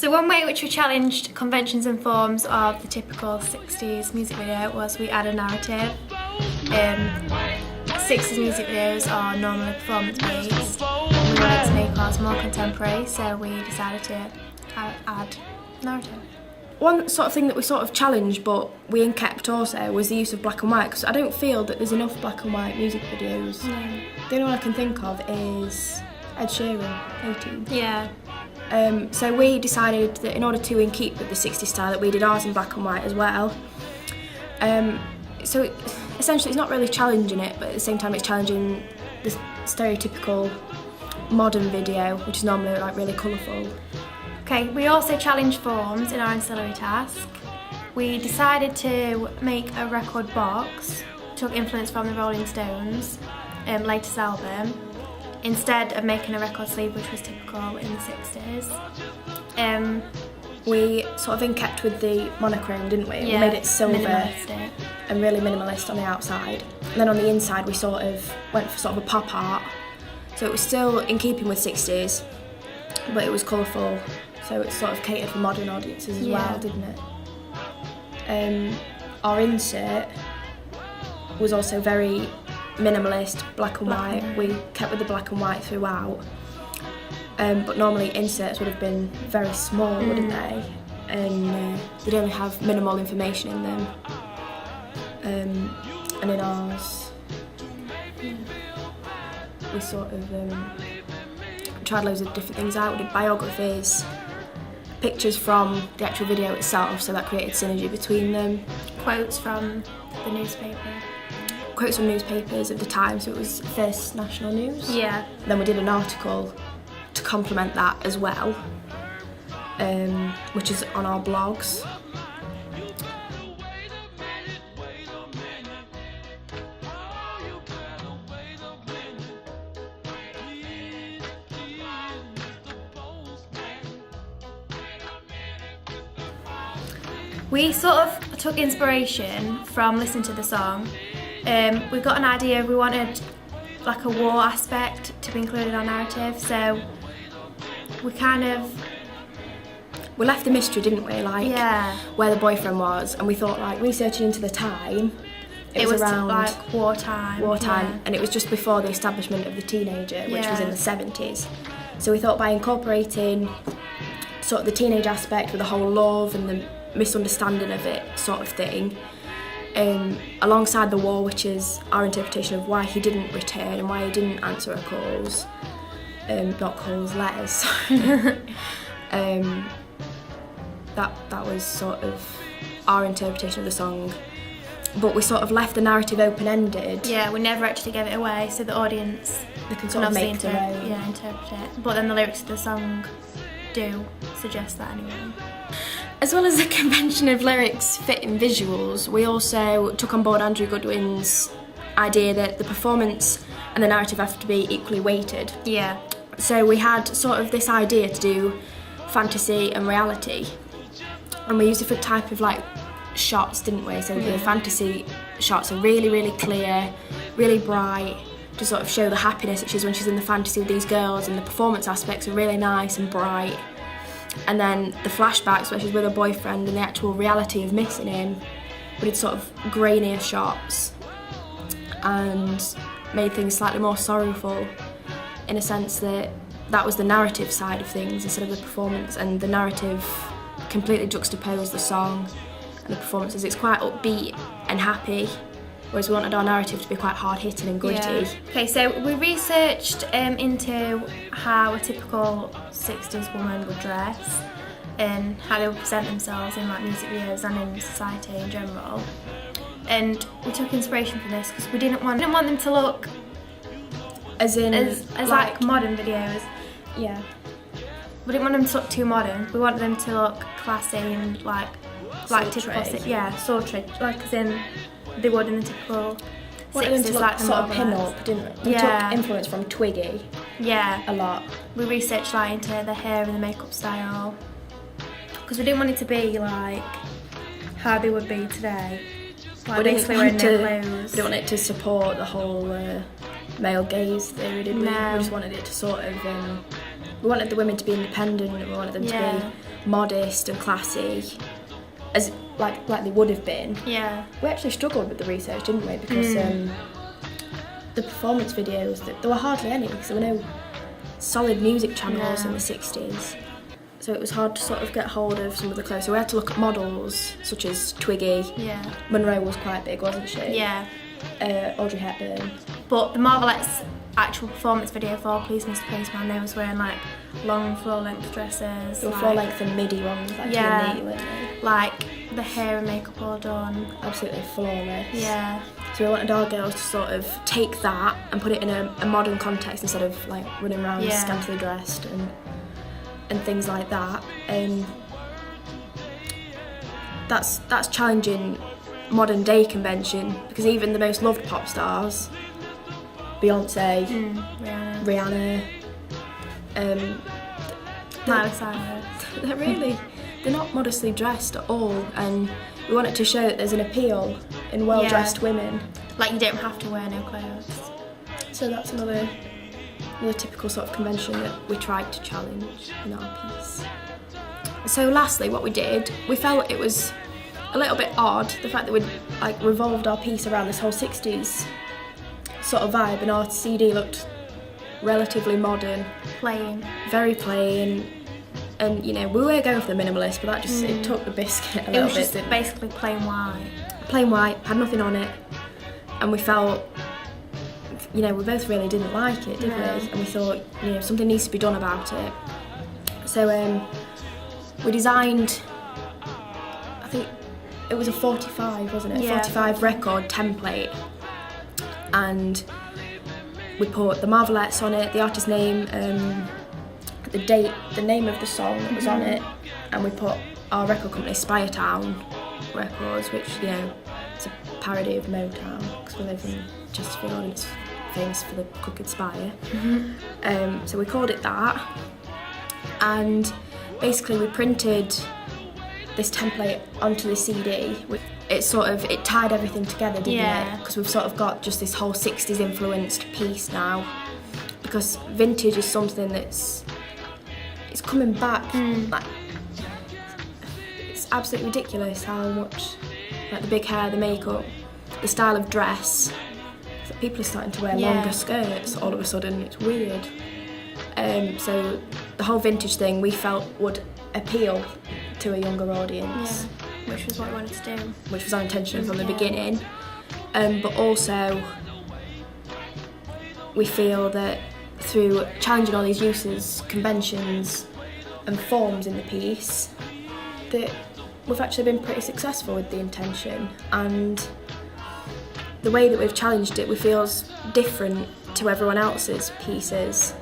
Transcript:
So one way which we challenged conventions and forms of the typical 60s music video was we add a narrative. 60s music videos are normally performance-based. We wanted to make ours more contemporary, so we decided to add narrative. One sort of thing that we sort of challenged but we kept also was the use of black and white, because I don't feel that there's enough black and white music videos. No. The only one I can think of is Ed Sheeran, 18. Yeah. So we decided that in order to keep with the 60s style that we did ours in black and white as well. So essentially it's not really challenging it, but at the same time it's challenging the stereotypical modern video, which is normally like really colourful. Okay, we also challenged forms in our ancillary task. We decided to make a record box, took influence from the Rolling Stones' latest album, instead of making a record sleeve, which was typical in the 60s. We sort of kept with the monochrome, didn't we? Yeah, we made it silver minimalistic. And really minimalist on the outside. And then on the inside we sort of went for sort of a pop art. So it was still in keeping with 60s, but it was colourful. So it sort of catered for modern audiences as well, didn't it? Our insert was also very minimalist, black and white. We kept with the black and white throughout. But normally inserts would have been very small, wouldn't they? And they'd only have minimal information in them. And in ours, we sort of tried loads of different things out. We did biographies, pictures from the actual video itself, so that created synergy between them. Quotes from the newspaper. Quotes from newspapers of the time, so it was First National News. Yeah. Then we did an article to complement that as well, which is on our blogs. We sort of took inspiration from listening to the song. We got an idea, we wanted like a war aspect to be included in our narrative, so we left the mystery, didn't we? Like where the boyfriend was, and we thought like researching into the time, it was around like wartime, and it was just before the establishment of the teenager, which was in the 70s. So we thought by incorporating sort of the teenage aspect with the whole love and the misunderstanding of it sort of thing, alongside the war, which is our interpretation of why he didn't return and why he didn't answer our calls, not calls, letters. That was sort of our interpretation of the song, but we sort of left the narrative open-ended. Yeah, we never actually gave it away, so the audience they can sort of make their own. Yeah, interpret it. But then the lyrics of the song do suggest that anyway. As well as the convention of lyrics fitting visuals, we also took on board Andrew Goodwin's idea that the performance and the narrative have to be equally weighted. Yeah. So we had sort of this idea to do fantasy and reality, and we used different type of like shots, didn't we? So the fantasy shots are really, really clear, really bright, to sort of show the happiness that she's when she's in the fantasy with these girls, and the performance aspects are really nice and bright. And then the flashbacks where she's with her boyfriend and the actual reality of missing him, we did sort of grainier shots and made things slightly more sorrowful, in a sense that that was the narrative side of things instead of the performance, and the narrative completely juxtaposed the song and the performances. It's quite upbeat and happy, whereas we wanted our narrative to be quite hard-hitting and gritty. Yeah. Okay, so we researched into how a typical 60s woman would dress and how they would present themselves in like music videos and in society in general. And we took inspiration from this because we didn't want them to look as like modern videos. Yeah. We didn't want them to look too modern. We wanted them to look classy and like typical, sultry, like as in they would in the typical 60s, like the sort of pin-up, didn't we? We took influence from Twiggy. Yeah. A lot. We researched like into the hair and the makeup style because we didn't want it to be like how they would be today. Like basically wearing their clothes. We didn't want it to support the whole male gaze theory, did we? No. We just wanted it to sort of We wanted the women to be independent, we wanted them to be modest and classy, as like they would have been. Yeah. We actually struggled with the research, didn't we? Because the performance videos, there were hardly any, because there were no solid music channels in the 60s. So it was hard to sort of get hold of some of the clothes. So we had to look at models such as Twiggy. Yeah. Monroe was quite big, wasn't she? Yeah. Audrey Hepburn. But the Marvelettes' actual performance video for Please Mr. Policeman, they was wearing like long floor-length dresses. They were floor-length and midi ones, like neat, weren't they? Like the hair and makeup all done. Absolutely flawless. Yeah. So we wanted our girls to sort of take that and put it in a modern context instead of like running around scantily dressed and things like that. And that's challenging modern day convention, because even the most loved pop stars, Beyonce, Rihanna, Miley Cyrus, they're not modestly dressed at all, and we wanted to show that there's an appeal in well-dressed women. Like you don't have to wear no clothes. So that's another typical sort of convention that we tried to challenge in our piece. So lastly, what we did, we felt it was a little bit odd, the fact that we'd like revolved our piece around this whole 60s sort of vibe, and our CD looked relatively modern, very plain, and you know, we were going for the minimalist, but that just it took the biscuit a little bit. It was just basically plain white. Plain white, had nothing on it, and we felt, you know, we both really didn't like it, did we? And we thought, you know, something needs to be done about it. So we designed, I think it was a 45, wasn't it? 45 record template, and we put the Marvelettes on it, the artist name, the date, the name of the song that was on it, and we put our record company, Spiretown Records, which, you know, it's a parody of Motown, because we live in Chesterfield and it's famous for the Crooked Spire. So we called it that, and basically we printed this template onto the CD. It tied everything together, didn't it? Because we've sort of got just this whole 60s influenced piece now, because vintage is something it's coming back. Like, it's absolutely ridiculous how much, like the big hair, the makeup, the style of dress, people are starting to wear longer skirts all of a sudden. It's weird. So the whole vintage thing we felt would appeal to a younger audience. Which was what we wanted to do. Which was our intention from the beginning. But also we feel that through challenging all these uses, conventions and forms in the piece, that we've actually been pretty successful with the intention, and the way that we've challenged it, we feel is different to everyone else's pieces.